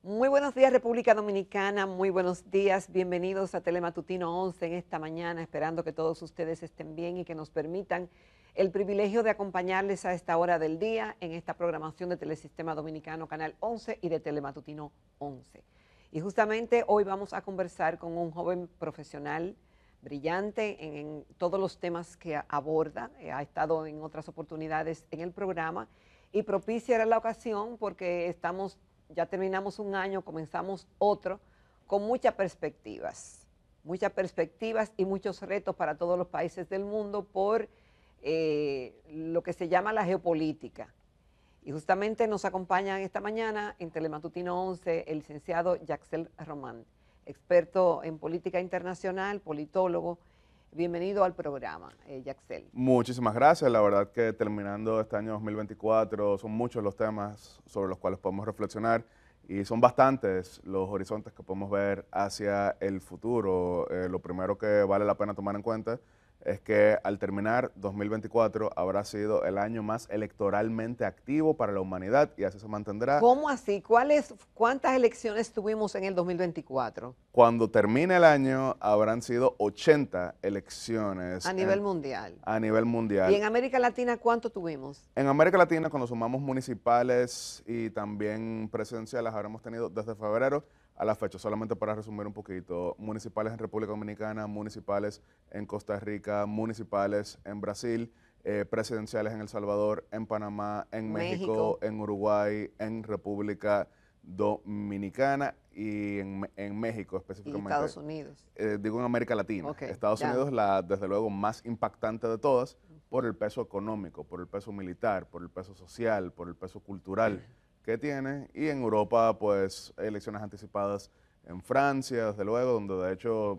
Muy buenos días, República Dominicana, muy buenos días, bienvenidos a Telematutino 11 en esta mañana, esperando que todos ustedes estén bien y que nos permitan el privilegio de acompañarles a esta hora del día en esta programación de Telesistema Dominicano, Canal 11 y de Telematutino 11. Y justamente hoy vamos a conversar con un joven profesional brillante en todos los temas que aborda, ha estado en otras oportunidades en el programa y propicia era la ocasión porque ya terminamos un año, comenzamos otro, con muchas perspectivas y muchos retos para todos los países del mundo por lo que se llama la geopolítica. Y justamente nos acompaña esta mañana en Telematutino 11 el licenciado Yaxel Román, experto en política internacional, politólogo. Bienvenido al programa, Yaxel. Muchísimas gracias. La verdad que terminando este año 2024 son muchos los temas sobre los cuales podemos reflexionar y son bastantes los horizontes que podemos ver hacia el futuro. Lo primero que vale la pena tomar en cuenta es que al terminar 2024 habrá sido el año más electoralmente activo para la humanidad y así se mantendrá. ¿Cómo así? ¿Cuántas elecciones tuvimos en el 2024? Cuando termine el año habrán sido 80 elecciones A nivel mundial. a nivel mundial. ¿Y en América Latina cuánto tuvimos? En América Latina, cuando sumamos municipales y también presidenciales, habremos tenido desde febrero a la fecha, solamente para resumir un poquito, municipales en República Dominicana, municipales en Costa Rica, municipales en Brasil, presidenciales en El Salvador, en Panamá, en México, en Uruguay, en República Dominicana y en México específicamente. Y Estados Unidos. Digo en América Latina. Okay, Estados Unidos, desde luego, más impactante de todas por el peso económico, por el peso militar, por el peso social, por el peso cultural que tiene. Y en Europa, pues, elecciones anticipadas en Francia, desde luego, donde de hecho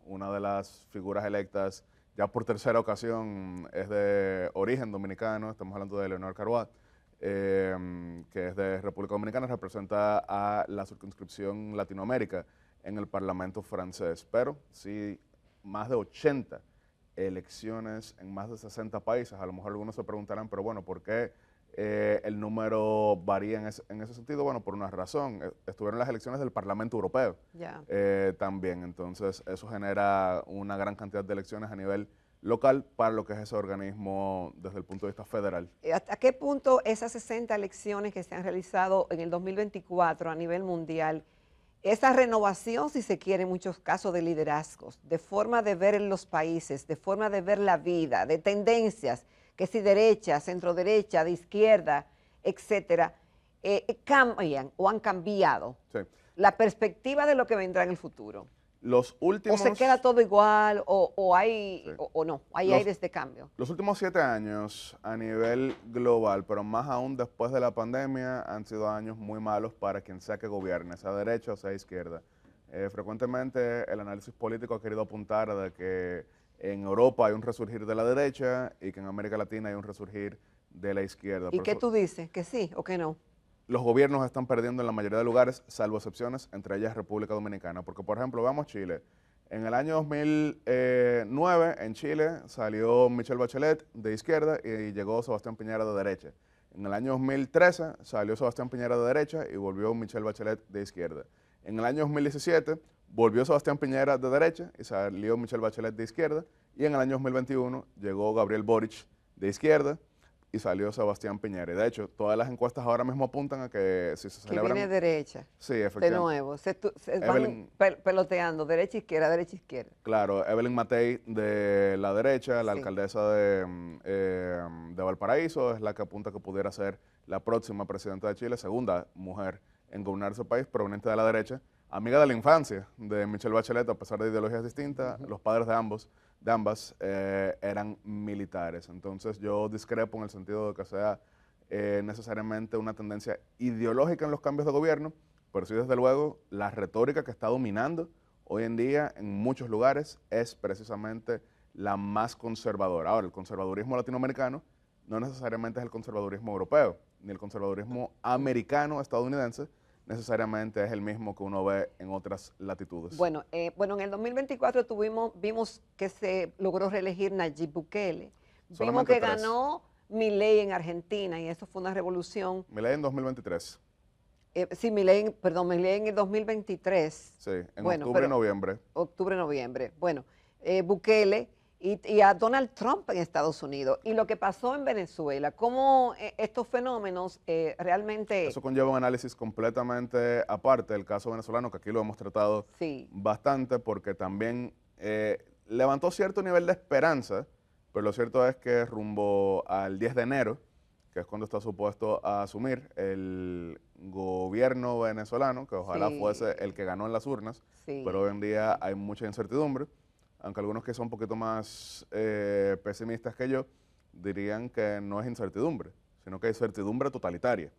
una de las figuras electas ya por tercera ocasión es de origen dominicano, estamos hablando de Leonor Carbat, que es de República Dominicana, representa a la circunscripción Latinoamérica en el Parlamento francés, pero sí más de 80 elecciones en más de 60 países. A lo mejor algunos se preguntarán, pero bueno, ¿por qué el número varía en ese sentido? Bueno, por una razón, estuvieron las elecciones del Parlamento Europeo también, entonces eso genera una gran cantidad de elecciones a nivel local para lo que es ese organismo desde el punto de vista federal. ¿Hasta qué punto esas 60 elecciones que se han realizado en el 2024 a nivel mundial, esa renovación, si se quiere, en muchos casos de liderazgos, de forma de ver en los países, de forma de ver la vida, de tendencias, que si derecha, centro derecha, de izquierda, etcétera, cambian o han cambiado la perspectiva de lo que vendrá en el futuro? Los últimos, ¿O se queda todo igual o no? ¿Hay aires de cambio? Los últimos 7 años a nivel global, pero más aún después de la pandemia, han sido años muy malos para quien sea que gobierne, sea derecha o sea izquierda. Frecuentemente el análisis político ha querido apuntar a que en Europa hay un resurgir de la derecha y que en América Latina hay un resurgir de la izquierda. ¿Y qué tú dices? ¿Que sí o que no? Los gobiernos están perdiendo en la mayoría de lugares, salvo excepciones, entre ellas República Dominicana. Porque, por ejemplo, veamos Chile. En el año 2009, en Chile, salió Michelle Bachelet de izquierda y llegó Sebastián Piñera de derecha. En el año 2013, salió Sebastián Piñera de derecha y volvió Michelle Bachelet de izquierda. En el año 2017, volvió Sebastián Piñera de derecha y salió Michelle Bachelet de izquierda. Y en el año 2021, llegó Gabriel Boric de izquierda y salió Sebastián Piñera. Y de hecho, todas las encuestas ahora mismo apuntan a que si se celebran... Que viene derecha. Sí, efectivamente. De nuevo. Se van peloteando, derecha, izquierda, derecha, izquierda. Claro, Evelyn Matei de la derecha, la alcaldesa de Valparaíso, es la que apunta que pudiera ser la próxima presidenta de Chile, segunda mujer en gobernar ese país, proveniente de la derecha, amiga de la infancia de Michelle Bachelet, a pesar de ideologías distintas. Los padres de ambas eran militares. Entonces yo discrepo en el sentido de que sea necesariamente una tendencia ideológica en los cambios de gobierno, pero sí desde luego la retórica que está dominando hoy en día en muchos lugares es precisamente la más conservadora. Ahora, el conservadurismo latinoamericano no necesariamente es el conservadurismo europeo, ni el conservadurismo americano, estadounidense, necesariamente es el mismo que uno ve en otras latitudes. Bueno, en el 2024 vimos que se logró reelegir Nayib Bukele. Vimos que ganó Milei en Argentina y eso fue una revolución. Milei en 2023. Sí, Milei en el 2023. Sí, en Bueno, octubre y pero noviembre. octubre, noviembre. Bueno, Bukele y a Donald Trump en Estados Unidos. Y lo que pasó en Venezuela, cómo estos fenómenos realmente, Eso conlleva un análisis completamente aparte del caso venezolano, que aquí lo hemos tratado sí, bastante, porque también levantó cierto nivel de esperanza, pero lo cierto es que rumbo al 10 de enero, que es cuando está supuesto a asumir el gobierno venezolano, que ojalá sí, fuese el que ganó en las urnas, pero hoy sí, en día hay mucha incertidumbre, aunque algunos que son un poquito más pesimistas que yo dirían que no es incertidumbre, sino que hay certidumbre totalitaria.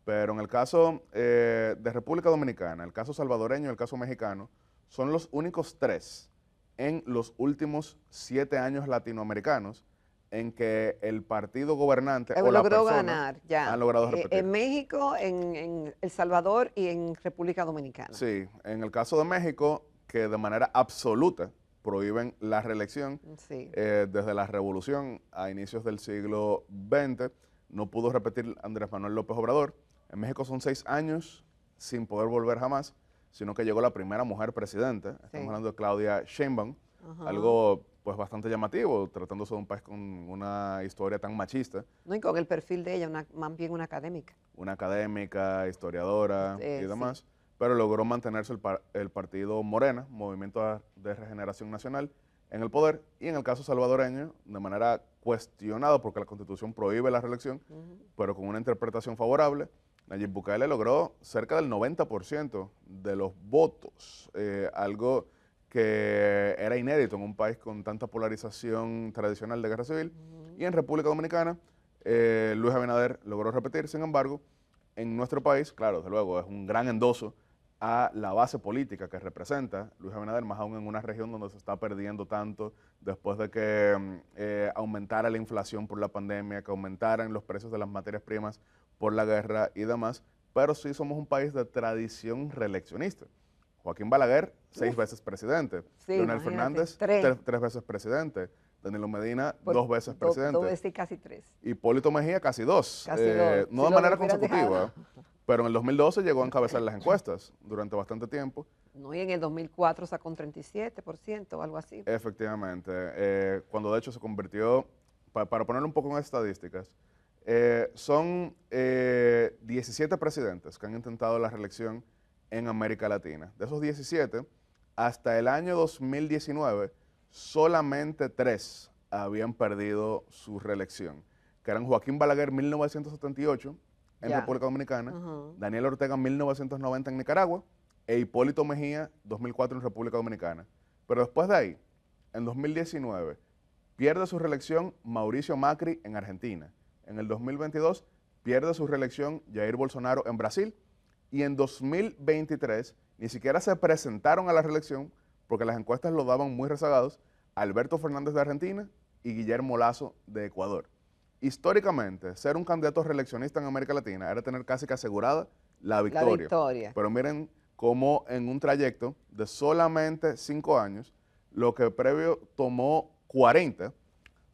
Pero en el caso de República Dominicana, el caso salvadoreño y el caso mexicano, son los únicos tres en los últimos 7 años latinoamericanos en que el partido gobernante o la logró persona ganar ya han logrado en repetir. México, en El Salvador y en República Dominicana. Sí, en el caso de México, que de manera absoluta prohíben la reelección, Sí, desde la revolución a inicios del siglo XX, no pudo repetir Andrés Manuel López Obrador. En México son 6 años sin poder volver jamás, sino que llegó la primera mujer presidenta. Estamos sí. hablando de Claudia Sheinbaum, Ajá. algo pues bastante llamativo, tratándose de un país con una historia tan machista, No, y con el perfil de ella, más bien una académica. una académica, historiadora y Sí. demás, pero logró mantenerse el partido Morena, Movimiento de Regeneración Nacional, en el poder, y en el caso salvadoreño, de manera cuestionada, porque la Constitución prohíbe la reelección, Ujú. pero con una interpretación favorable, Nayib Bukele logró cerca del 90% de los votos, algo que era inédito en un país con tanta polarización tradicional de guerra civil. Y en República Dominicana, Luis Abinader logró repetir. Sin embargo, en nuestro país, claro, desde luego, es un gran endoso a la base política que representa Luis Abinader, más aún en una región donde se está perdiendo tanto después de que aumentara la inflación por la pandemia, que aumentaran los precios de las materias primas por la guerra y demás, pero sí somos un país de tradición reeleccionista. Joaquín Balaguer, 6 Uf, veces presidente. sí, Leonel imagínate, Fernández, tres, 3 veces presidente. Danilo Medina, por 2 veces dos presidente. veces casi tres, Hipólito Mejía, casi 2. casi dos. No Si de lo manera hubieran dejado. consecutiva, pero en el 2012 llegó a encabezar las encuestas durante bastante tiempo. No, y en el 2004 sacó un 37% o algo así. Efectivamente, cuando de hecho se convirtió, para ponerlo un poco en estadísticas, son 17 presidentes que han intentado la reelección en América Latina. De esos 17, hasta el año 2019, solamente 3 habían perdido su reelección, que eran Joaquín Balaguer 1978 en Ya. República Dominicana, Ujú. Daniel Ortega 1990 en Nicaragua e Hipólito Mejía 2004 en República Dominicana. Pero después de ahí, en 2019, pierde su reelección Mauricio Macri en Argentina. En el 2022 pierde su reelección Jair Bolsonaro en Brasil. Y en 2023 ni siquiera se presentaron a la reelección porque las encuestas lo daban muy rezagados Alberto Fernández de Argentina y Guillermo Lasso de Ecuador. Históricamente, ser un candidato reeleccionista en América Latina era tener casi que asegurada la La victoria. victoria. Pero miren cómo en un trayecto de solamente 5 años, lo que previo tomó 40,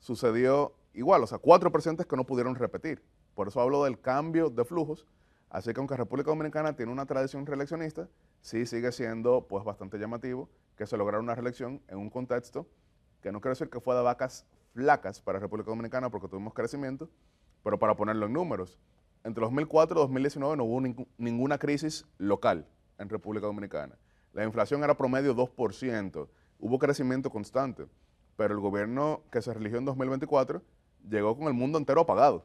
sucedió igual, o sea, 4 presidentes que no pudieron repetir. Por eso hablo del cambio de flujos. Así que aunque República Dominicana tiene una tradición reeleccionista, sí sigue siendo pues bastante llamativo que se lograra una reelección en un contexto que no quiero decir que fue de vacas flacas para República Dominicana porque tuvimos crecimiento, pero para ponerlo en números, entre 2004 y 2019 no hubo ninguna crisis local en República Dominicana. La inflación era promedio 2%, hubo crecimiento constante, pero el gobierno que se religió en 2024 llegó con el mundo entero apagado.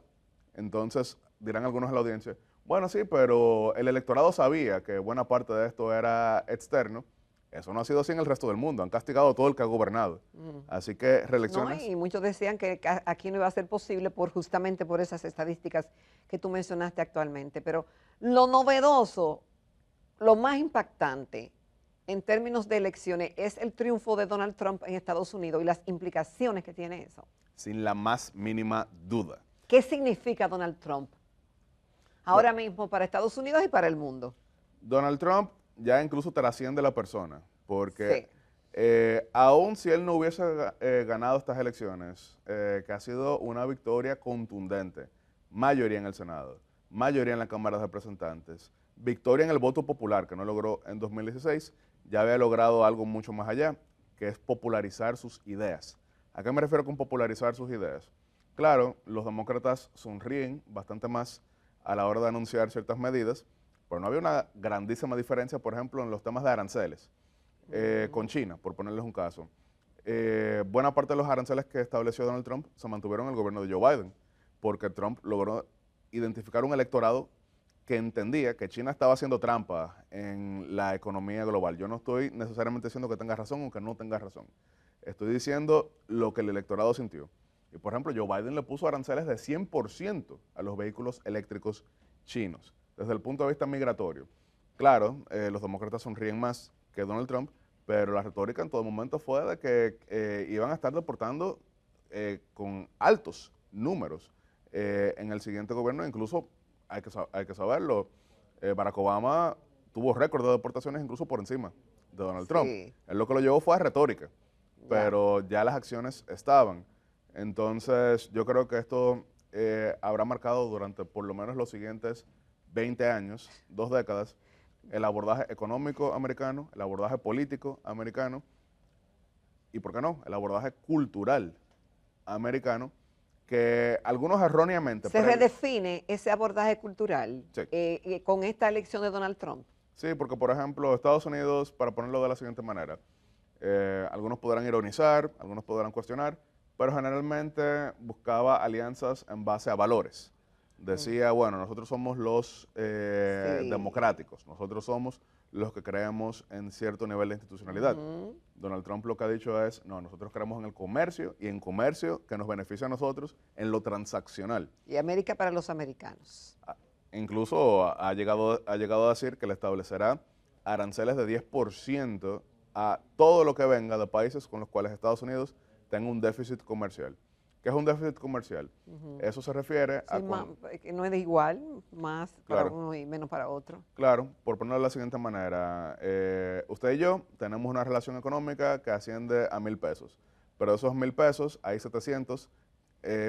Entonces, dirán algunos en la audiencia, bueno, sí, pero el electorado sabía que buena parte de esto era externo. Eso no ha sido así en el resto del mundo. Han castigado a todo el que ha gobernado. Mm. Así que No, reelecciones, y muchos decían que aquí no iba a ser posible justamente por esas estadísticas que tú mencionaste actualmente. Pero lo novedoso, lo más impactante en términos de elecciones es el triunfo de Donald Trump en Estados Unidos y las implicaciones que tiene eso. sin la más mínima duda. ¿Qué significa Donald Trump Bueno, ahora mismo para Estados Unidos y para el mundo? Donald Trump ya incluso trasciende la persona, porque Sí, aun si él no hubiese ganado estas elecciones, que ha sido una victoria contundente, mayoría en el Senado, mayoría en la Cámara de Representantes, victoria en el voto popular, que no logró en 2016, ya había logrado algo mucho más allá, que es popularizar sus ideas. ¿A qué me refiero con popularizar sus ideas? Claro, los demócratas sonríen bastante más a la hora de anunciar ciertas medidas, pero no había una grandísima diferencia, por ejemplo, en los temas de aranceles con China, por ponerles un caso. Buena parte de los aranceles que estableció Donald Trump se mantuvieron en el gobierno de Joe Biden, porque Trump logró identificar un electorado que entendía que China estaba haciendo trampa en la economía global. Yo no estoy necesariamente diciendo que tenga razón o que no tenga razón. Estoy diciendo lo que el electorado sintió. Y por ejemplo, Joe Biden le puso aranceles de 100% a los vehículos eléctricos chinos, desde el punto de vista migratorio. Claro, los demócratas sonríen más que Donald Trump, pero la retórica en todo momento fue de que iban a estar deportando con altos números en el siguiente gobierno. Incluso, hay que saberlo, Barack Obama tuvo récord de deportaciones incluso por encima de Donald Trump. Sí, Él lo que lo llevó fue a retórica, ya. pero ya las acciones estaban. Entonces, yo creo que esto habrá marcado durante por lo menos los siguientes 20 años, 2 décadas, el abordaje económico americano, el abordaje político americano y, ¿por qué no?, el abordaje cultural americano, que algunos erróneamente... Se redefine ese abordaje cultural Sí. con esta elección de Donald Trump. Sí, porque por ejemplo, Estados Unidos, para ponerlo de la siguiente manera, algunos podrán ironizar, algunos podrán cuestionar, pero generalmente buscaba alianzas en base a valores. Decía, bueno, nosotros somos los Sí. democráticos, nosotros somos los que creemos en cierto nivel de institucionalidad. Donald Trump lo que ha dicho es, no, nosotros creemos en el comercio y en comercio que nos beneficia a nosotros en lo transaccional. Y América para los americanos. Incluso ha llegado a decir que le establecerá aranceles de 10% a todo lo que venga de países con los cuales Estados Unidos tenga un déficit comercial. ¿Qué es un déficit comercial? Eso se refiere a... Sí, que no es de igual, más para Claro. uno y menos para otro. Claro, por ponerlo de la siguiente manera, usted y yo tenemos una relación económica que asciende a 1,000 pesos, pero de esos 1,000 pesos hay 700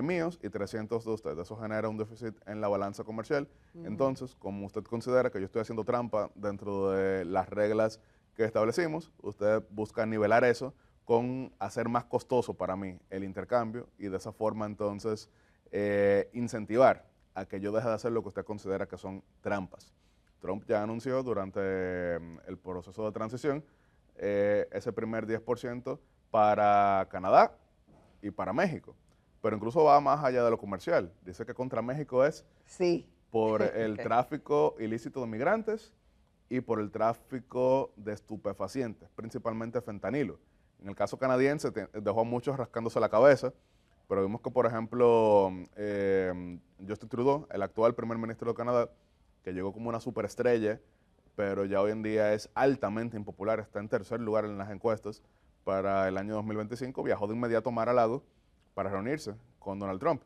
míos y 300 de usted. Eso genera un déficit en la balanza comercial. Entonces, como usted considera que yo estoy haciendo trampa dentro de las reglas que establecimos, usted busca nivelar eso con hacer más costoso para mí el intercambio y de esa forma entonces incentivar a que yo deje de hacer lo que usted considera que son trampas. Trump ya anunció durante el proceso de transición ese primer 10% para Canadá y para México, pero incluso va más allá de lo comercial. Dice que contra México es Sí. por el tráfico ilícito de migrantes y por el tráfico de estupefacientes, principalmente fentanilo. En el caso canadiense dejó a muchos rascándose la cabeza, pero vimos que, por ejemplo, Justin Trudeau, el actual primer ministro de Canadá, que llegó como una superestrella, pero ya hoy en día es altamente impopular, está en tercer lugar en las encuestas para el año 2025, viajó de inmediato a Mar-a-Lago para reunirse con Donald Trump.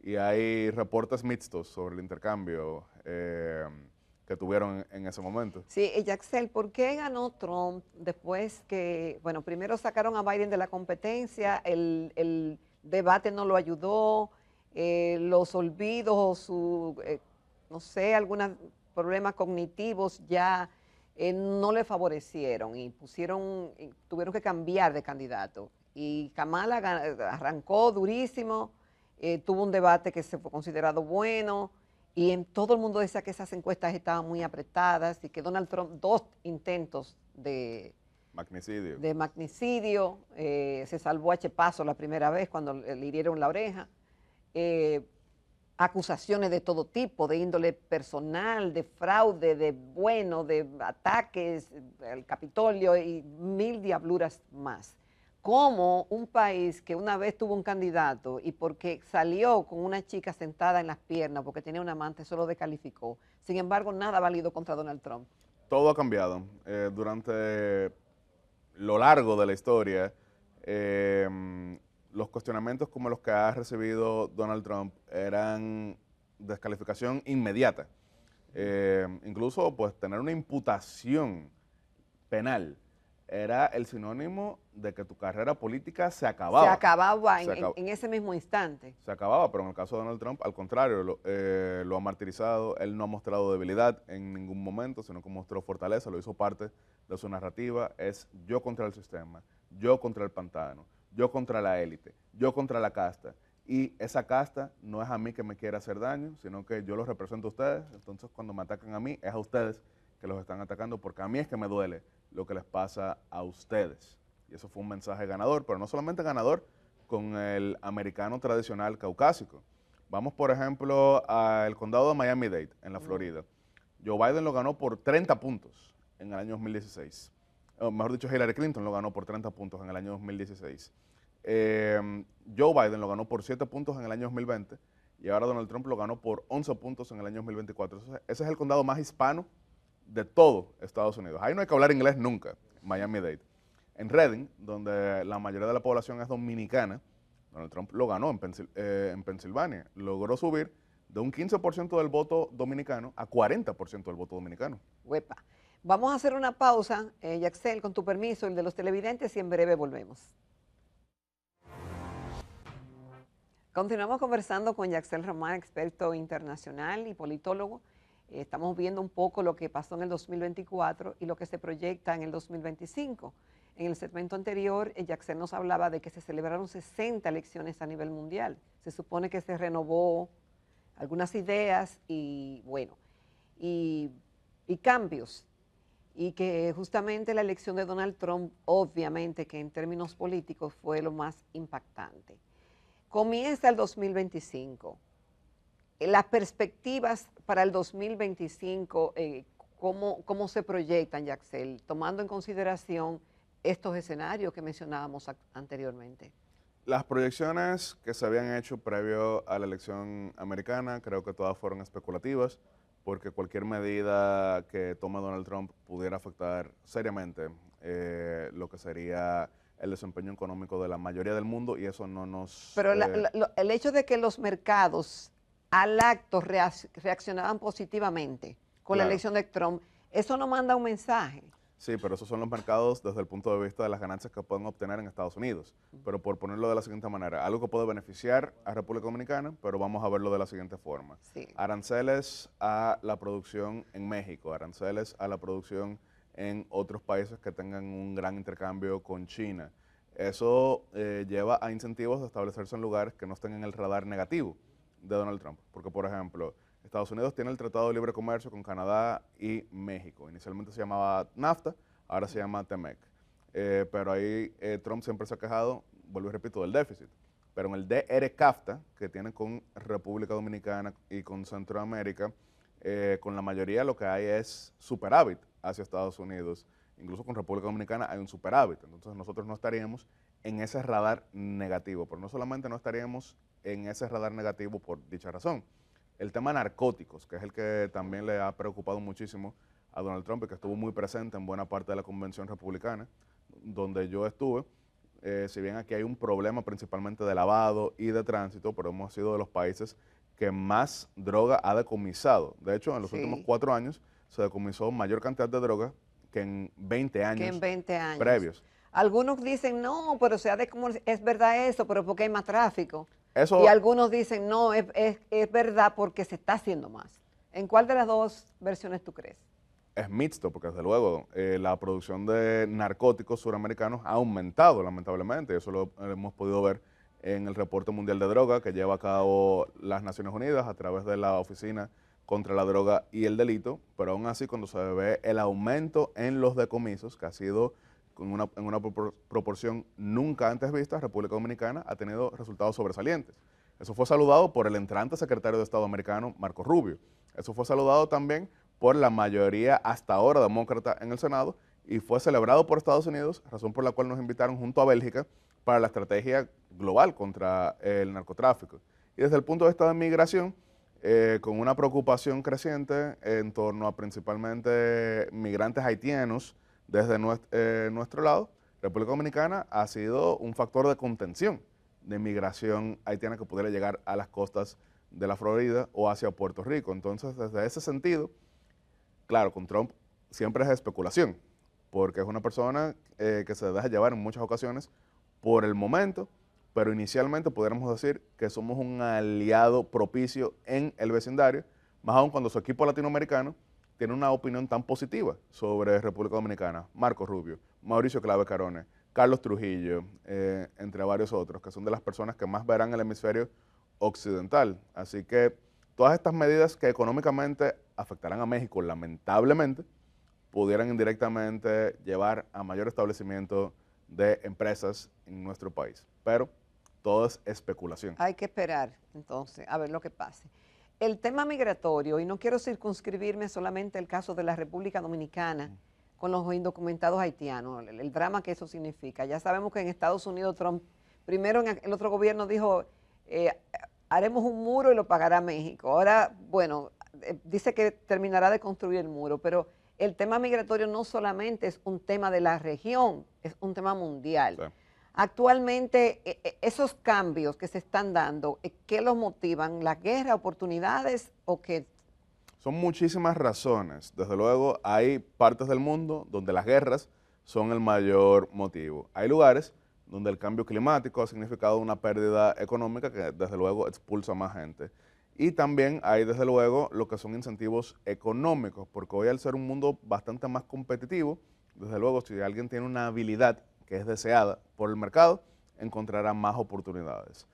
Y hay reportes mixtos sobre el intercambio que tuvieron en ese momento. Sí, Yaxel, ¿por qué ganó Trump después que, bueno, primero sacaron a Biden de la competencia, el debate no lo ayudó, los olvidos, no sé, algunos problemas cognitivos ya no le favorecieron y tuvieron que cambiar de candidato? Y Kamala arrancó durísimo, tuvo un debate que se fue considerado bueno, y todo el mundo decía que esas encuestas estaban muy apretadas y que Donald Trump, 2 intentos de magnicidio, se salvó a chepazo la primera vez cuando le hirieron la oreja, acusaciones de todo tipo, de índole personal, de fraude, de ataques al Capitolio y 1000 diabluras más. Como un país que una vez tuvo un candidato y porque salió con una chica sentada en las piernas porque tenía un amante, eso lo descalificó. Sin embargo, nada válido contra Donald Trump. Todo ha cambiado. Durante lo largo de la historia, los cuestionamientos como los que ha recibido Donald Trump eran descalificación inmediata. Incluso, pues, tener una imputación penal era el sinónimo de que tu carrera política se acababa. Se acababa Se acab- en ese mismo instante. Se acababa, pero en el caso de Donald Trump, al contrario, lo ha martirizado. Él no ha mostrado debilidad en ningún momento, sino que mostró fortaleza, lo hizo parte de su narrativa. Es yo contra el sistema, yo contra el pantano, yo contra la élite, yo contra la casta. Y esa casta no es a mí que me quiere hacer daño, sino que yo los represento a ustedes. Entonces, cuando me atacan a mí, es a ustedes que los están atacando, porque a mí es que me duele lo que les pasa a ustedes. Y eso fue un mensaje ganador, pero no solamente ganador con el americano tradicional caucásico. Vamos, por ejemplo, al condado de Miami-Dade, en la Florida. Joe Biden lo ganó por 30 puntos en el año 2016. O mejor dicho, Hillary Clinton lo ganó por 30 puntos en el año 2016. Joe Biden lo ganó por 7 puntos en el año 2020 y ahora Donald Trump lo ganó por 11 puntos en el año 2024. Ese es el condado más hispano de todo Estados Unidos. Ahí no hay que hablar inglés nunca, Miami-Dade. En Reading, donde la mayoría de la población es dominicana, Donald Trump lo ganó en Pensilvania. Logró subir de un 15% del voto dominicano a 40% del voto dominicano. Huepa. Vamos a hacer una pausa, Yaxel, con tu permiso, el de los televidentes, y en breve volvemos. Continuamos conversando con Yaxel Román, experto internacional y politólogo. Estamos viendo un poco lo que pasó en el 2024 y lo que se proyecta en el 2025. En el segmento anterior, Yaxel nos hablaba de que se celebraron 60 elecciones a nivel mundial. Se supone que se renovó algunas ideas y, bueno, y cambios. Y que justamente la elección de Donald Trump, obviamente que en términos políticos fue lo más impactante. Comienza el 2025. Las perspectivas para el 2025, ¿cómo se proyectan, Yaxel, tomando en consideración estos escenarios que mencionábamos anteriormente? Las proyecciones que se habían hecho previo a la elección americana, creo que todas fueron especulativas, porque cualquier medida que tome Donald Trump pudiera afectar seriamente lo que sería el desempeño económico de la mayoría del mundo, y eso no nos... Pero el hecho de que los mercados al acto reaccionaban positivamente con la elección de Trump, eso no manda un mensaje. Sí, pero esos son los mercados desde el punto de vista de las ganancias que pueden obtener en Estados Unidos. Pero por ponerlo de la siguiente manera, algo que puede beneficiar a República Dominicana, pero vamos a verlo de la siguiente forma. Sí. Aranceles a la producción en México, aranceles a la producción en otros países que tengan un gran intercambio con China. Eso lleva a incentivos de establecerse en lugares que no estén en el radar negativo de Donald Trump. Porque, por ejemplo, Estados Unidos tiene el Tratado de Libre Comercio con Canadá y México. Inicialmente se llamaba NAFTA, ahora se llama TEMEC. Pero ahí Trump siempre se ha quejado, vuelvo y repito, del déficit. Pero en el DR-CAFTA, que tiene con República Dominicana y con Centroamérica, con la mayoría lo que hay es superávit hacia Estados Unidos. Incluso con República Dominicana hay un superávit. Entonces nosotros no estaríamos en ese radar negativo. Pero no solamente no estaríamos en ese radar negativo por dicha razón. El tema narcóticos, que es el que también le ha preocupado muchísimo a Donald Trump y que estuvo muy presente en buena parte de la convención republicana, donde yo estuve. Si bien aquí hay un problema principalmente de lavado y de tránsito, pero hemos sido de los países que más droga ha decomisado. De hecho, en los últimos 4 años se decomisó mayor cantidad de droga que en 20 años, previos. Algunos dicen, no, pero es verdad eso, pero porque hay más tráfico. Eso, y algunos dicen, no, es verdad porque se está haciendo más. ¿En cuál de las dos versiones tú crees? Es mixto, porque desde luego la producción de narcóticos suramericanos ha aumentado lamentablemente. Eso lo hemos podido ver en el reporte mundial de droga que lleva a cabo las Naciones Unidas a través de la Oficina contra la Droga y el Delito, pero aún así cuando se ve el aumento en los decomisos, que ha sido en una proporción nunca antes vista, República Dominicana ha tenido resultados sobresalientes. Eso fue saludado por el entrante secretario de Estado americano, Marco Rubio. Eso fue saludado también por la mayoría hasta ahora demócrata en el Senado y fue celebrado por Estados Unidos, razón por la cual nos invitaron junto a Bélgica para la estrategia global contra el narcotráfico. Y desde el punto de vista de migración, con una preocupación creciente en torno a principalmente migrantes haitianos desde nuestro lado, República Dominicana ha sido un factor de contención de migración haitiana que pudiera llegar a las costas de la Florida o hacia Puerto Rico. Entonces, desde ese sentido, claro, con Trump siempre es especulación, porque es una persona que se deja llevar en muchas ocasiones por el momento, pero inicialmente pudiéramos decir que somos un aliado propicio en el vecindario, más aún cuando su equipo latinoamericano tiene una opinión tan positiva sobre República Dominicana. Marco Rubio, Mauricio Clave Carone, Carlos Trujillo, entre varios otros, que son de las personas que más verán el hemisferio occidental. Así que todas estas medidas que económicamente afectarán a México, lamentablemente, pudieran indirectamente llevar a mayor establecimiento de empresas en nuestro país. Pero todo es especulación. Hay que esperar, entonces, a ver lo que pase. El tema migratorio, y no quiero circunscribirme solamente al caso de la República Dominicana con los indocumentados haitianos, el drama que eso significa. Ya sabemos que en Estados Unidos Trump, primero en el otro gobierno dijo, haremos un muro y lo pagará México. Ahora, bueno, dice que terminará de construir el muro, pero el tema migratorio no solamente es un tema de la región, es un tema mundial. Sí. Actualmente, esos cambios que se están dando, ¿qué los motivan? ¿La guerra, oportunidades o qué? Son muchísimas razones. Desde luego, hay partes del mundo donde las guerras son el mayor motivo. Hay lugares donde el cambio climático ha significado una pérdida económica que desde luego expulsa a más gente. Y también hay desde luego lo que son incentivos económicos, porque hoy al ser un mundo bastante más competitivo, desde luego si alguien tiene una habilidad que es deseada por el mercado, encontrará más oportunidades.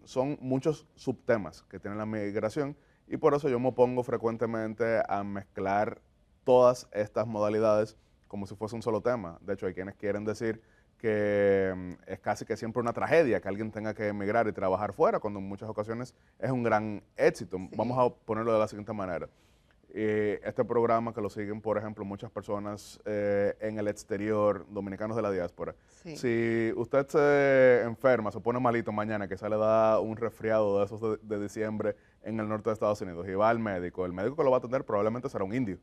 Son muchos subtemas que tiene la migración y por eso yo me opongo frecuentemente a mezclar todas estas modalidades como si fuese un solo tema. De hecho, hay quienes quieren decir que es casi que siempre una tragedia que alguien tenga que emigrar y trabajar fuera, cuando en muchas ocasiones es un gran éxito. Sí. Vamos a ponerlo de la siguiente manera. Este programa que lo siguen, por ejemplo, muchas personas en el exterior, dominicanos de la diáspora. Sí. Si usted se enferma, se pone malito mañana, que se le da un resfriado de esos de diciembre en el norte de Estados Unidos y va al médico, el médico que lo va a atender probablemente será un indio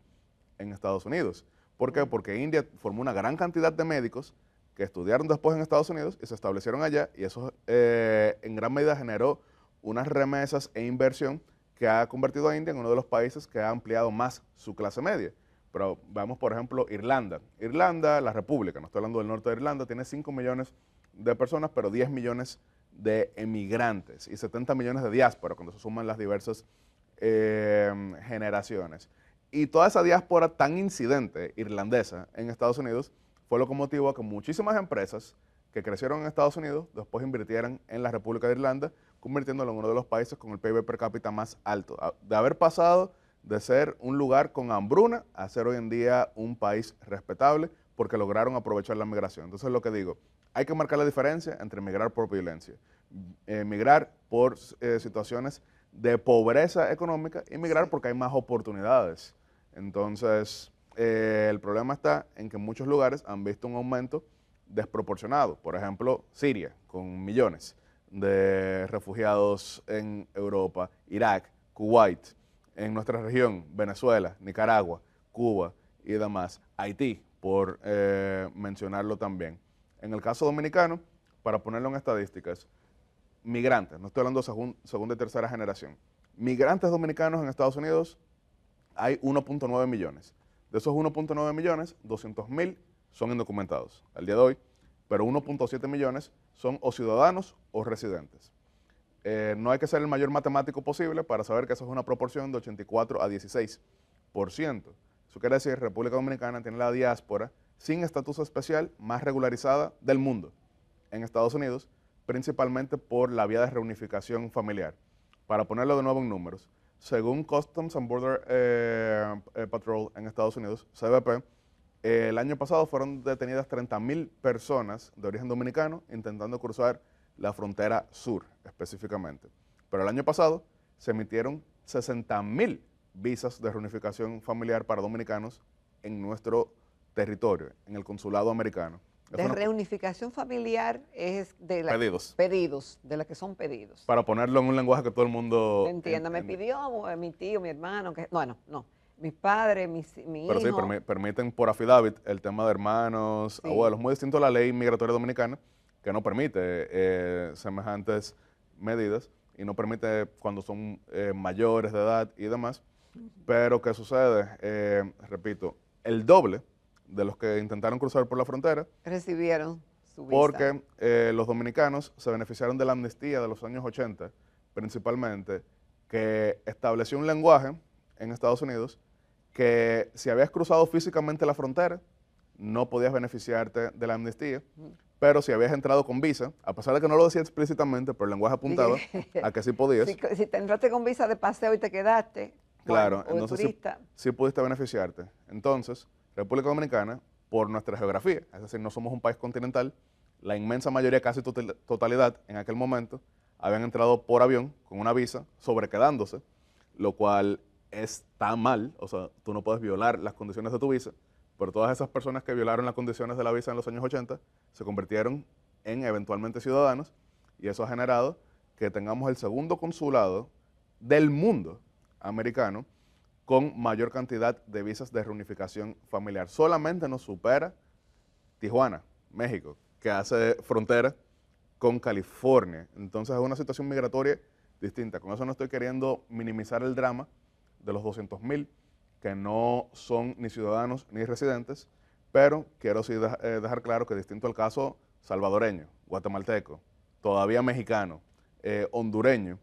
en Estados Unidos. ¿Por qué? Porque India formó una gran cantidad de médicos que estudiaron después en Estados Unidos y se establecieron allá, y eso en gran medida generó unas remesas e inversión que ha convertido a India en uno de los países que ha ampliado más su clase media. Pero vamos, por ejemplo, Irlanda. Irlanda, la República, no estoy hablando del norte de Irlanda, tiene 5 millones de personas, pero 10 millones de emigrantes y 70 millones de diáspora, cuando se suman las diversas generaciones. Y toda esa diáspora tan incidente irlandesa en Estados Unidos fue lo que motivó a que muchísimas empresas que crecieron en Estados Unidos después invirtieran en la República de Irlanda, convirtiéndolo en uno de los países con el PIB per cápita más alto. De haber pasado de ser un lugar con hambruna a ser hoy en día un país respetable porque lograron aprovechar la migración. Entonces lo que digo, hay que marcar la diferencia entre migrar por violencia, migrar por situaciones de pobreza económica y migrar porque hay más oportunidades. Entonces el problema está en que en muchos lugares han visto un aumento desproporcionado. Por ejemplo, Siria, con millones de refugiados en Europa, Irak, Kuwait, en nuestra región, Venezuela, Nicaragua, Cuba y demás, Haití, por mencionarlo también. En el caso dominicano, para ponerlo en estadísticas, migrantes, no estoy hablando de segunda y tercera generación, migrantes dominicanos en Estados Unidos hay 1.9 millones. De esos 1.9 millones, 200.000 son indocumentados al día de hoy, pero 1.7 millones son o ciudadanos o residentes. No hay que ser el mayor matemático posible para saber que eso es una proporción de 84 a 16%. Eso quiere decir que República Dominicana tiene la diáspora sin estatus especial más regularizada del mundo en Estados Unidos, principalmente por la vía de reunificación familiar. Para ponerlo de nuevo en números, según Customs and Border Patrol en Estados Unidos, CBP, el año pasado fueron detenidas 30.000 personas de origen dominicano intentando cruzar la frontera sur específicamente. Pero el año pasado se emitieron 60.000 visas de reunificación familiar para dominicanos en nuestro territorio, en el consulado americano. De reunificación familiar es de la, pedidos, de las que son pedidos. Para ponerlo en un lenguaje que todo el mundo entienda. Me pidió mi tío, mi hermano, que bueno, no. Mis padres, mi Pero hijo. Sí, permiten por affidavit el tema de hermanos, sí, abuelos, muy distinto a la ley migratoria dominicana, que no permite semejantes medidas y no permite cuando son mayores de edad y demás. Pero ¿qué sucede? Repito, el doble de los que intentaron cruzar por la frontera, recibieron su visa. porque los dominicanos se beneficiaron de la amnistía de los años 80, principalmente, que estableció un lenguaje en Estados Unidos que si habías cruzado físicamente la frontera, no podías beneficiarte de la amnistía, pero si habías entrado con visa, a pesar de que no lo decía explícitamente, pero el lenguaje apuntaba a que sí podías. Si te entraste con visa de paseo y te quedaste, claro, bueno, o de entonces turista. sí pudiste beneficiarte. Entonces, República Dominicana, por nuestra geografía, es decir, no somos un país continental, la inmensa mayoría, casi totalidad en aquel momento, habían entrado por avión con una visa, sobrequedándose, lo cual está mal, o sea, tú no puedes violar las condiciones de tu visa, pero todas esas personas que violaron las condiciones de la visa en los años 80 se convirtieron en eventualmente ciudadanos, y eso ha generado que tengamos el segundo consulado del mundo americano con mayor cantidad de visas de reunificación familiar. Solamente nos supera Tijuana, México, que hace frontera con California. Entonces es una situación migratoria distinta. Con eso no estoy queriendo minimizar el drama de los 200,000 que no son ni ciudadanos ni residentes, pero quiero sí dejar claro que distinto al caso salvadoreño, guatemalteco, todavía mexicano, hondureño,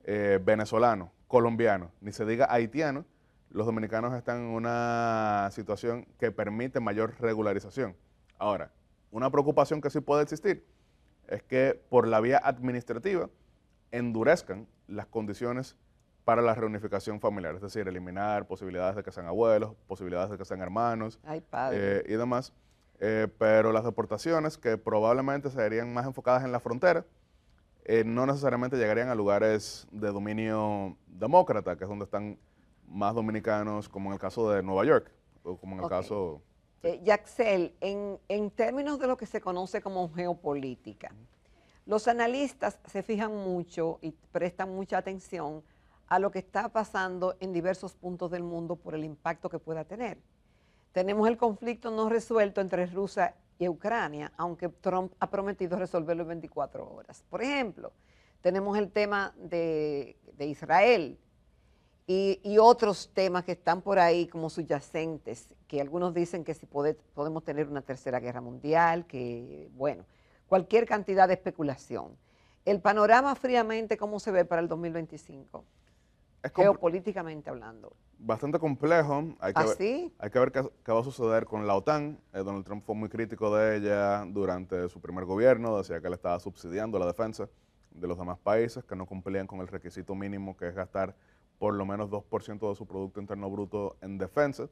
venezolano, colombiano, ni se diga haitiano, los dominicanos están en una situación que permite mayor regularización. Ahora, una preocupación que sí puede existir es que por la vía administrativa endurezcan las condiciones para la reunificación familiar, es decir, eliminar posibilidades de que sean abuelos, posibilidades de que sean hermanos y demás. Pero las deportaciones, que probablemente serían más enfocadas en la frontera, no necesariamente llegarían a lugares de dominio demócrata, que es donde están más dominicanos, como en el caso de Nueva York, o como en el caso... Yaxel, en términos de lo que se conoce como geopolítica, los analistas se fijan mucho y prestan mucha atención a lo que está pasando en diversos puntos del mundo por el impacto que pueda tener. Tenemos el conflicto no resuelto entre Rusia y Ucrania, aunque Trump ha prometido resolverlo en 24 horas. Por ejemplo, tenemos el tema de Israel y otros temas que están por ahí como subyacentes, que algunos dicen que si podemos tener una tercera guerra mundial, que bueno, cualquier cantidad de especulación. El panorama fríamente, ¿cómo se ve para el 2025? Geopolíticamente hablando. Bastante complejo. Hay que ver qué va a suceder con la OTAN. Donald Trump fue muy crítico de ella durante su primer gobierno, decía que él estaba subsidiando la defensa de los demás países que no cumplían con el requisito mínimo, que es gastar por lo menos 2% de su Producto Interno Bruto en defensa.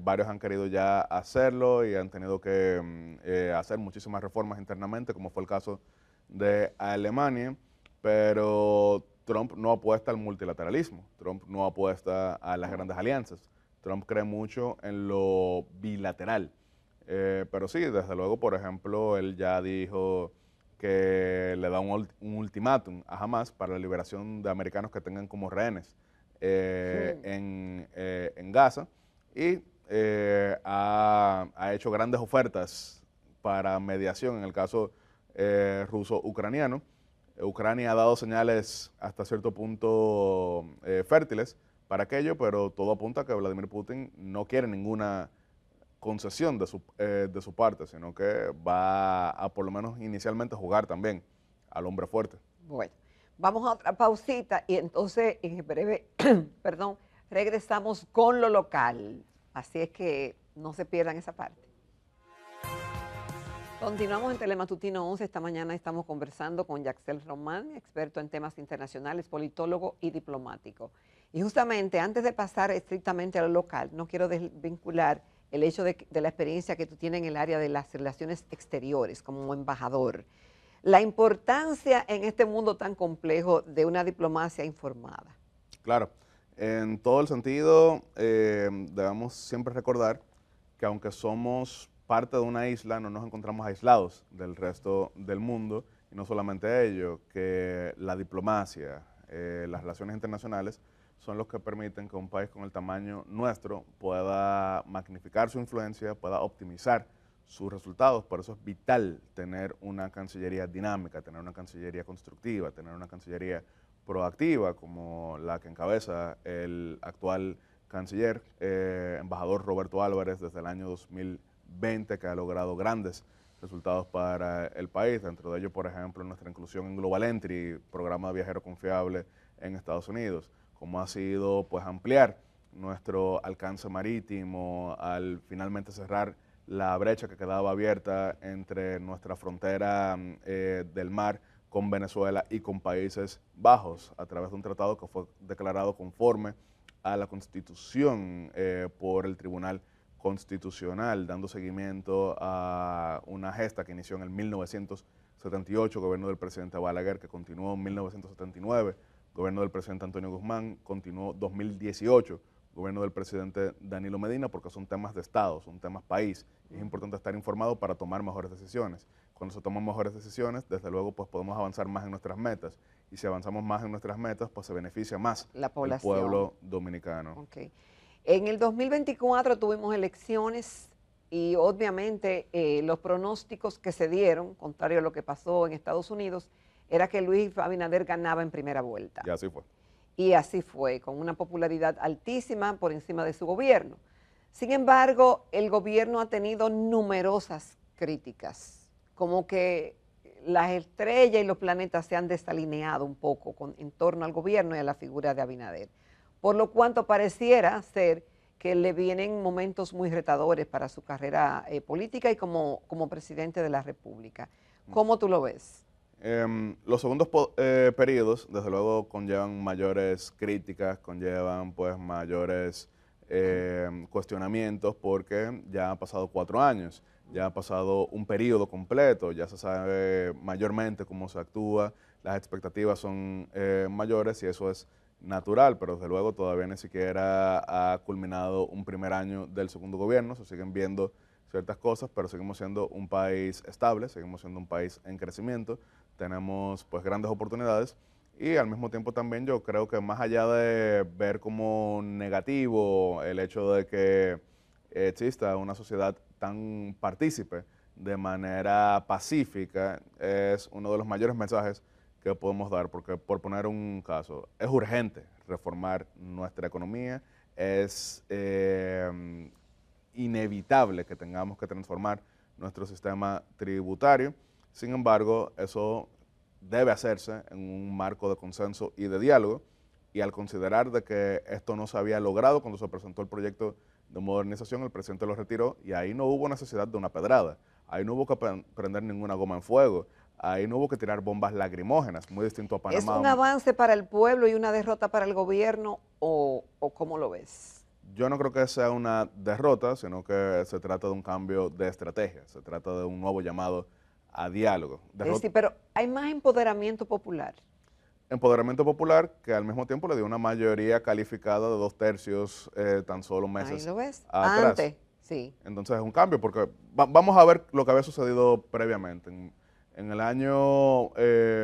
Varios han querido ya hacerlo y han tenido que hacer muchísimas reformas internamente, como fue el caso de Alemania, pero Trump no apuesta al multilateralismo, Trump no apuesta a las grandes alianzas, Trump cree mucho en lo bilateral. Pero sí, desde luego, por ejemplo, él ya dijo que le da un ultimátum a Hamas para la liberación de americanos que tengan como rehenes en Gaza, y ha hecho grandes ofertas para mediación en el caso ruso-ucraniano. Ucrania ha dado señales hasta cierto punto fértiles para aquello, pero todo apunta a que Vladimir Putin no quiere ninguna concesión de su parte, sino que va a por lo menos inicialmente jugar también al hombre fuerte. Bueno, vamos a otra pausita y entonces en breve, perdón, regresamos con lo local. Así es que no se pierdan esa parte. Continuamos en Telematutino 11. Esta mañana estamos conversando con Yaxel Román, experto en temas internacionales, politólogo y diplomático. Y justamente antes de pasar estrictamente a lo local, no quiero desvincular el hecho de la experiencia que tú tienes en el área de las relaciones exteriores como embajador. La importancia en este mundo tan complejo de una diplomacia informada. Claro, en todo el sentido, debemos siempre recordar que aunque somos parte de una isla, no nos encontramos aislados del resto del mundo, y no solamente ello, que la diplomacia, las relaciones internacionales son los que permiten que un país con el tamaño nuestro pueda magnificar su influencia, pueda optimizar sus resultados. Por eso es vital tener una Cancillería dinámica, tener una Cancillería constructiva, tener una Cancillería proactiva como la que encabeza el actual canciller, embajador Roberto Álvarez desde el año 2020, que ha logrado grandes resultados para el país, dentro de ellos, por ejemplo, nuestra inclusión en Global Entry, programa de viajero confiable en Estados Unidos, como ha sido pues ampliar nuestro alcance marítimo al finalmente cerrar la brecha que quedaba abierta entre nuestra frontera del mar con Venezuela y con Países Bajos, a través de un tratado que fue declarado conforme a la Constitución por el Tribunal Constitucional, dando seguimiento a una gesta que inició en el 1978, gobierno del presidente Balaguer, que continuó en 1979, gobierno del presidente Antonio Guzmán, continuó 2018, gobierno del presidente Danilo Medina, porque son temas de Estado, son temas país. Es importante estar informado para tomar mejores decisiones. Cuando se toman mejores decisiones, desde luego, pues podemos avanzar más en nuestras metas. Y si avanzamos más en nuestras metas, pues se beneficia más la población, el pueblo dominicano. Okay. En el 2024 tuvimos elecciones y obviamente los pronósticos que se dieron, contrario a lo que pasó en Estados Unidos, era que Luis Abinader ganaba en primera vuelta. Y así fue. Y así fue, con una popularidad altísima por encima de su gobierno. Sin embargo, el gobierno ha tenido numerosas críticas, como que las estrellas y los planetas se han desalineado un poco en torno al gobierno y a la figura de Abinader. Por lo cuanto pareciera ser que le vienen momentos muy retadores para su carrera política y como presidente de la República. ¿Cómo tú lo ves? Los segundos periodos, desde luego, conllevan mayores críticas, conllevan pues mayores cuestionamientos, porque ya han pasado 4 años, ya ha pasado un periodo completo, ya se sabe mayormente cómo se actúa, las expectativas son mayores y eso es natural, pero desde luego todavía ni siquiera ha culminado un primer año del segundo gobierno, se siguen viendo ciertas cosas, pero seguimos siendo un país estable, seguimos siendo un país en crecimiento, tenemos pues grandes oportunidades y al mismo tiempo también yo creo que más allá de ver como negativo el hecho de que exista una sociedad tan partícipe de manera pacífica, es uno de los mayores mensajes que podemos dar, porque por poner un caso, es urgente reformar nuestra economía, es inevitable que tengamos que transformar nuestro sistema tributario. Sin embargo, eso debe hacerse en un marco de consenso y de diálogo, y al considerar de que esto no se había logrado cuando se presentó el proyecto de modernización, el presidente lo retiró y ahí no hubo necesidad de una pedrada, ahí no hubo que prender ninguna goma en fuego, ahí no hubo que tirar bombas lacrimógenas, muy distinto a Panamá. ¿Es un avance para el pueblo y una derrota para el gobierno o cómo lo ves? Yo no creo que sea una derrota, sino que se trata de un cambio de estrategia, se trata de un nuevo llamado a diálogo. Sí, pero hay más empoderamiento popular. Empoderamiento popular que al mismo tiempo le dio una mayoría calificada de 2/3 tan solo meses ahí lo ves. atrás. Antes, sí. Entonces es un cambio porque vamos a ver lo que había sucedido previamente. En el año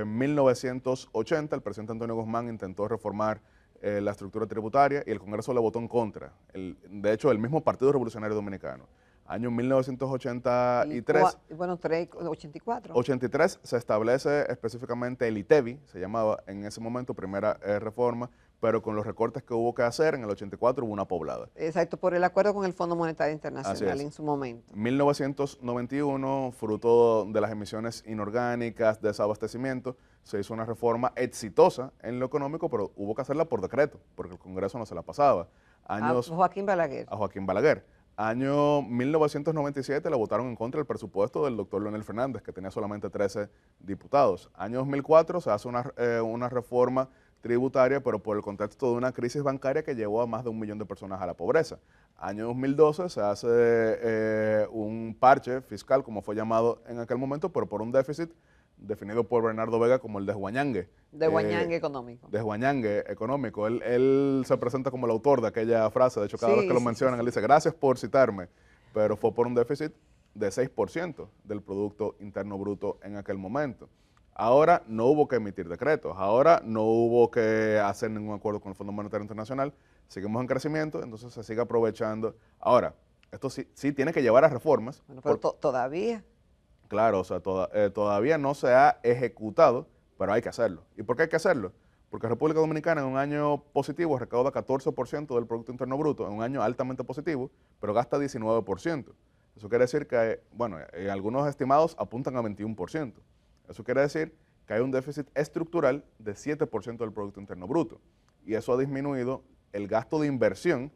1980 el presidente Antonio Guzmán intentó reformar la estructura tributaria y el Congreso le votó en contra. De hecho, el mismo Partido Revolucionario Dominicano. Año 1983. Bueno, 84. 83 se establece específicamente el ITEVI, se llamaba en ese momento primera reforma, pero con los recortes que hubo que hacer, en el 84 hubo una poblada. Exacto, por el acuerdo con el Fondo Monetario Internacional en su momento. 1991, fruto de las emisiones inorgánicas, desabastecimiento, se hizo una reforma exitosa en lo económico, pero hubo que hacerla por decreto, porque el Congreso no se la pasaba. A Joaquín Balaguer. A Joaquín Balaguer. Año 1997 le votaron en contra el presupuesto del doctor Leonel Fernández, que tenía solamente 13 diputados. Año 2004 se hace una reforma tributaria, pero por el contexto de una crisis bancaria que llevó a más de 1 millón de personas a la pobreza. Año 2012 se hace un parche fiscal, como fue llamado en aquel momento, pero por un déficit definido por Bernardo Vega como el desguañangue. Desguañangue económico. Desguañangue económico. Él se presenta como el autor de aquella frase, de hecho cada vez que lo mencionan, él dice, gracias por citarme, pero fue por un déficit de 6% del Producto Interno Bruto en aquel momento. Ahora no hubo que emitir decretos, ahora no hubo que hacer ningún acuerdo con el Fondo Monetario Internacional, seguimos en crecimiento, entonces se sigue aprovechando. Ahora, esto sí tiene que llevar a reformas. Bueno, pero todavía. Claro, o sea, todavía no se ha ejecutado, pero hay que hacerlo. ¿Y por qué hay que hacerlo? Porque República Dominicana en un año positivo recauda 14% del Producto Interno Bruto, en un año altamente positivo, pero gasta 19%. Eso quiere decir que, bueno, algunos estimados apuntan a 21%. Eso quiere decir que hay un déficit estructural de 7% del Producto Interno Bruto. Y eso ha disminuido el gasto de inversión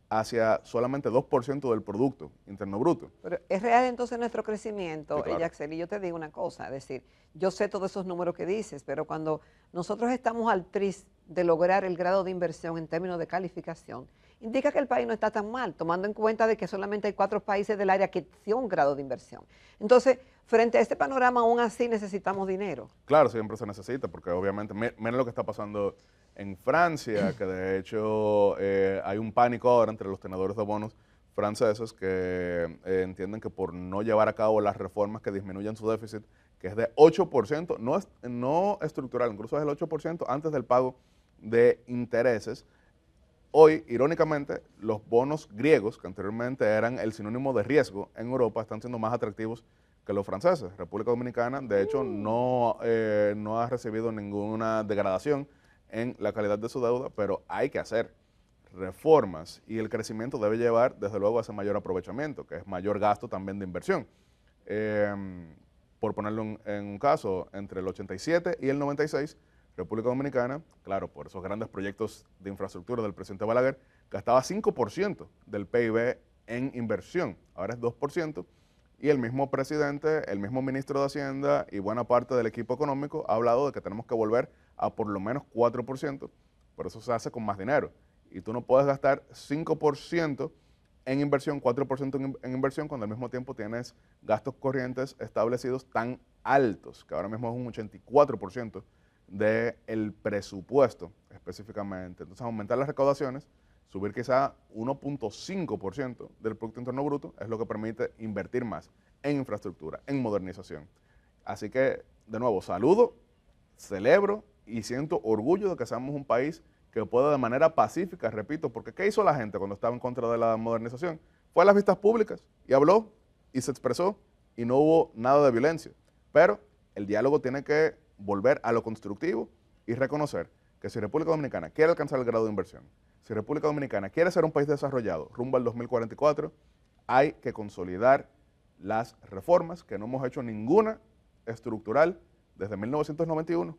hacia solamente 2% del Producto Interno Bruto. Pero es real entonces nuestro crecimiento, Sí, claro. Yaxel, y yo te digo una cosa, es decir, yo sé todos esos números que dices, pero cuando nosotros estamos al tris de lograr el grado de inversión en términos de calificación, indica que el país no está tan mal, tomando en cuenta de que solamente hay 4 países del área que tienen un grado de inversión. Entonces, frente a este panorama, aún así necesitamos dinero. Claro, siempre se necesita, porque obviamente, miren lo que está pasando en Francia, que de hecho hay un pánico ahora entre los tenedores de bonos franceses que entienden que por no llevar a cabo las reformas que disminuyan su déficit, que es de 8%, no estructural, incluso es el 8% antes del pago de intereses. Hoy, irónicamente, los bonos griegos, que anteriormente eran el sinónimo de riesgo en Europa, están siendo más atractivos que los franceses. República Dominicana, de hecho, no ha recibido ninguna degradación en la calidad de su deuda, pero hay que hacer reformas y el crecimiento debe llevar, desde luego, a ese mayor aprovechamiento, que es mayor gasto también de inversión. Por ponerlo en un caso, entre el 87 y el 96, República Dominicana, claro, por esos grandes proyectos de infraestructura del presidente Balaguer, gastaba 5% del PIB en inversión, ahora es 2%, y el mismo presidente, el mismo ministro de Hacienda y buena parte del equipo económico ha hablado de que tenemos que volver a por lo menos 4%, por eso se hace con más dinero. Y tú no puedes gastar 5% en inversión, 4% en inversión, cuando al mismo tiempo tienes gastos corrientes establecidos tan altos, que ahora mismo es un 84% del presupuesto específicamente. Entonces, aumentar las recaudaciones, subir quizá 1.5% del Producto Interno Bruto, es lo que permite invertir más en infraestructura, en modernización. Así que, de nuevo, saludo, celebro y siento orgullo de que seamos un país que pueda de manera pacífica, repito, porque ¿qué hizo la gente cuando estaba en contra de la modernización? Fue a las vistas públicas y habló y se expresó y no hubo nada de violencia. Pero el diálogo tiene que volver a lo constructivo y reconocer que si República Dominicana quiere alcanzar el grado de inversión, si República Dominicana quiere ser un país desarrollado rumbo al 2044, hay que consolidar las reformas, que no hemos hecho ninguna estructural desde 1991.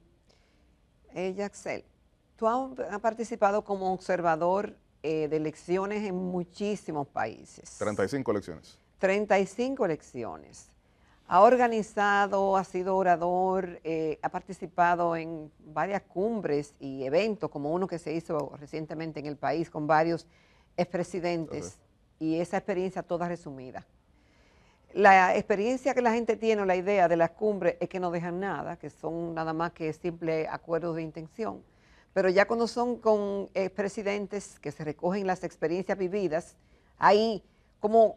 Yaxel, tú has participado como observador de elecciones en muchísimos países. 35 elecciones. 35 elecciones. Ha organizado, ha sido orador, ha participado en varias cumbres y eventos, como uno que se hizo recientemente en el país con varios expresidentes, y esa experiencia toda resumida. La experiencia que la gente tiene, o la idea de las cumbres, es que no dejan nada, que son nada más que simples acuerdos de intención. Pero ya cuando son con expresidentes que se recogen las experiencias vividas, ahí como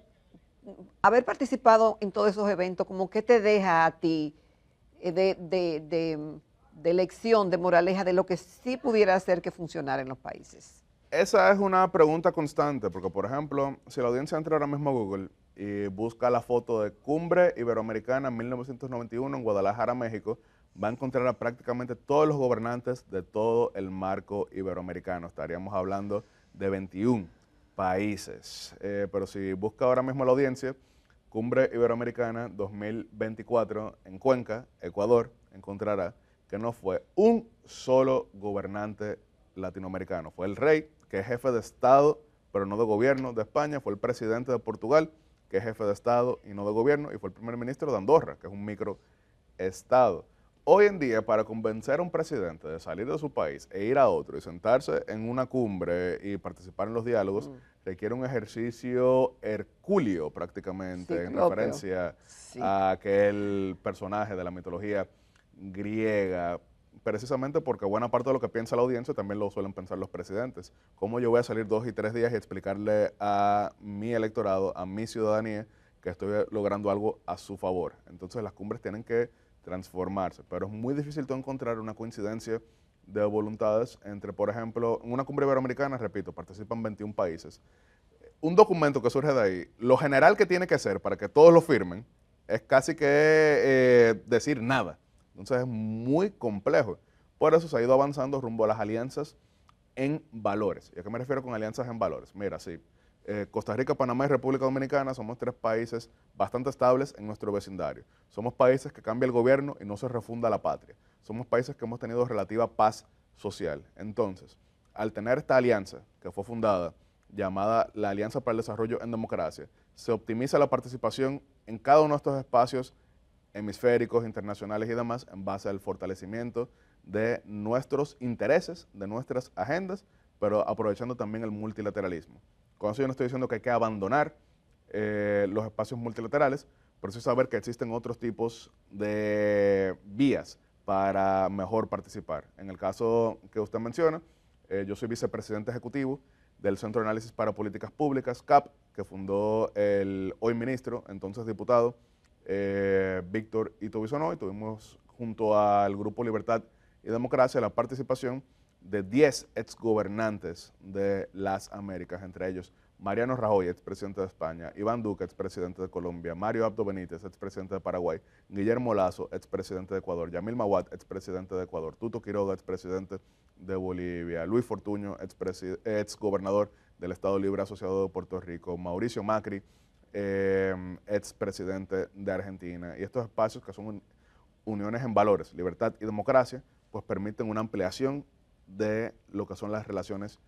haber participado en todos esos eventos, como que te deja a ti de lección, de moraleja, de lo que sí pudiera hacer que funcionara en los países? Esa es una pregunta constante, porque por ejemplo, si la audiencia entra ahora mismo a Google y busca la foto de Cumbre Iberoamericana 1991 en Guadalajara, México, va a encontrar a prácticamente todos los gobernantes de todo el marco iberoamericano. Estaríamos hablando de 21 países. Pero si busca ahora mismo la audiencia, Cumbre Iberoamericana 2024 en Cuenca, Ecuador, encontrará que no fue un solo gobernante latinoamericano. Fue el rey, que es jefe de Estado, pero no de gobierno de España, fue el presidente de Portugal, que es jefe de Estado y no de gobierno, y fue el primer ministro de Andorra, que es un microestado. Hoy en día, para convencer a un presidente de salir de su país e ir a otro y sentarse en una cumbre y participar en los diálogos, requiere un ejercicio hercúleo prácticamente, en referencia a aquel personaje de la mitología griega, precisamente porque buena parte de lo que piensa la audiencia también lo suelen pensar los presidentes. ¿Cómo yo voy a salir 2 y 3 días y explicarle a mi electorado, a mi ciudadanía, que estoy logrando algo a su favor? Entonces las cumbres tienen que transformarse, pero es muy difícil tú encontrar una coincidencia de voluntades entre, por ejemplo, en una cumbre iberoamericana, repito, participan 21 países. Un documento que surge de ahí, lo general que tiene que ser para que todos lo firmen, es casi que decir nada. Entonces es muy complejo, Por eso se ha ido avanzando rumbo a las alianzas en valores. ¿Y a qué me refiero con alianzas en valores? Mira, sí, Costa Rica, Panamá y República Dominicana somos 3 países bastante estables en nuestro vecindario. Somos países que cambia el gobierno y no se refunda la patria. Somos países que hemos tenido relativa paz social. Entonces, al tener esta alianza que fue fundada, llamada la Alianza para el Desarrollo en Democracia, se optimiza la participación en cada uno de estos espacios hemisféricos, internacionales y demás, en base al fortalecimiento de nuestros intereses, de nuestras agendas, pero aprovechando también el multilateralismo. Con eso yo no estoy diciendo que hay que abandonar los espacios multilaterales, pero sí saber que existen otros tipos de vías para mejor participar. En el caso que usted menciona, yo soy vicepresidente ejecutivo del Centro de Análisis para Políticas Públicas, CAP, que fundó el hoy ministro, entonces diputado, Víctor Ito Bisonó, y tuvimos junto al Grupo Libertad y Democracia la participación de 10 exgobernantes de las Américas, entre ellos Mariano Rajoy, expresidente de España, Iván Duque, expresidente de Colombia, Mario Abdo Benítez, expresidente de Paraguay, Guillermo Lasso, expresidente de Ecuador, Yamil Mahuad, expresidente de Ecuador, Tuto Quiroga, expresidente de Bolivia, Luis Fortuño, exgobernador del Estado Libre Asociado de Puerto Rico, Mauricio Macri, expresidente de Argentina. Y estos espacios que son uniones en valores, libertad y democracia, pues permiten una ampliación de lo que son las relaciones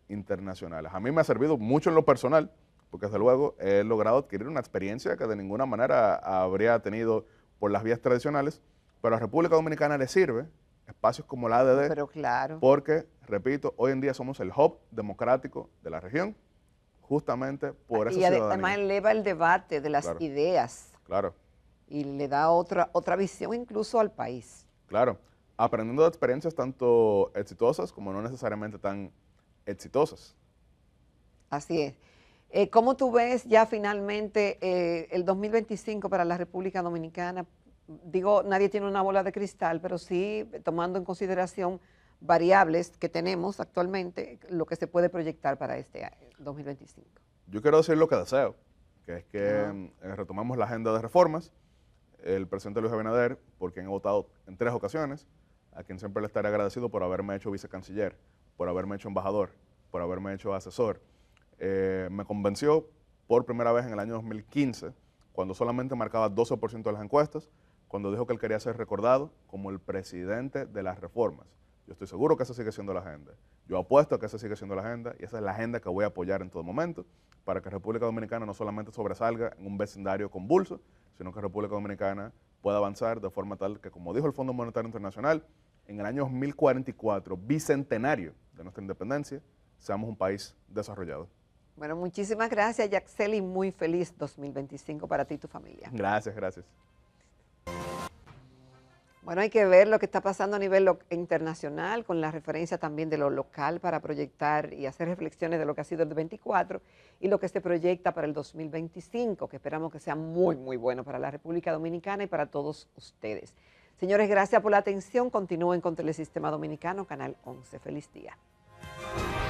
internacionales. A mí me ha servido mucho en lo personal, porque desde luego he logrado adquirir una experiencia que de ninguna manera habría tenido por las vías tradicionales, pero a República Dominicana le sirve espacios como la ADD, pero claro, porque, repito, hoy en día somos el hub democrático de la región, justamente por esa ciudadanía. Y además eleva el debate de las Claro. ideas. Claro. Y le da otra visión incluso al país. Claro, aprendiendo de experiencias tanto exitosas como no necesariamente tan exitosas. Así es. ¿Cómo tú ves ya finalmente el 2025 para la República Dominicana? Digo, nadie tiene una bola de cristal, pero sí tomando en consideración variables que tenemos actualmente, lo que se puede proyectar para este año, 2025. Yo quiero decir lo que deseo, que es que retomemos la agenda de reformas. El presidente Luis Abinader, por quien he votado en 3 ocasiones, a quien siempre le estaré agradecido por haberme hecho vicecanciller, por haberme hecho embajador, por haberme hecho asesor. Me convenció por primera vez en el año 2015, cuando solamente marcaba 12% de las encuestas, cuando dijo que él quería ser recordado como el presidente de las reformas. Yo estoy seguro que esa sigue siendo la agenda. Yo apuesto a que esa sigue siendo la agenda y esa es la agenda que voy a apoyar en todo momento para que República Dominicana no solamente sobresalga en un vecindario convulso, sino que República Dominicana pueda avanzar de forma tal que, como dijo el Fondo Monetario Internacional, en el año 2044, bicentenario de nuestra independencia, seamos un país desarrollado. Bueno, muchísimas gracias, Yaxeli. Muy feliz 2025 para ti y tu familia. Gracias, gracias. Bueno, hay que ver lo que está pasando a nivel internacional, con la referencia también de lo local para proyectar y hacer reflexiones de lo que ha sido el 24 y lo que se proyecta para el 2025, que esperamos que sea muy, muy bueno para la República Dominicana y para todos ustedes. Señores, gracias por la atención. Continúen con Telesistema Dominicano, Canal 11. Feliz día.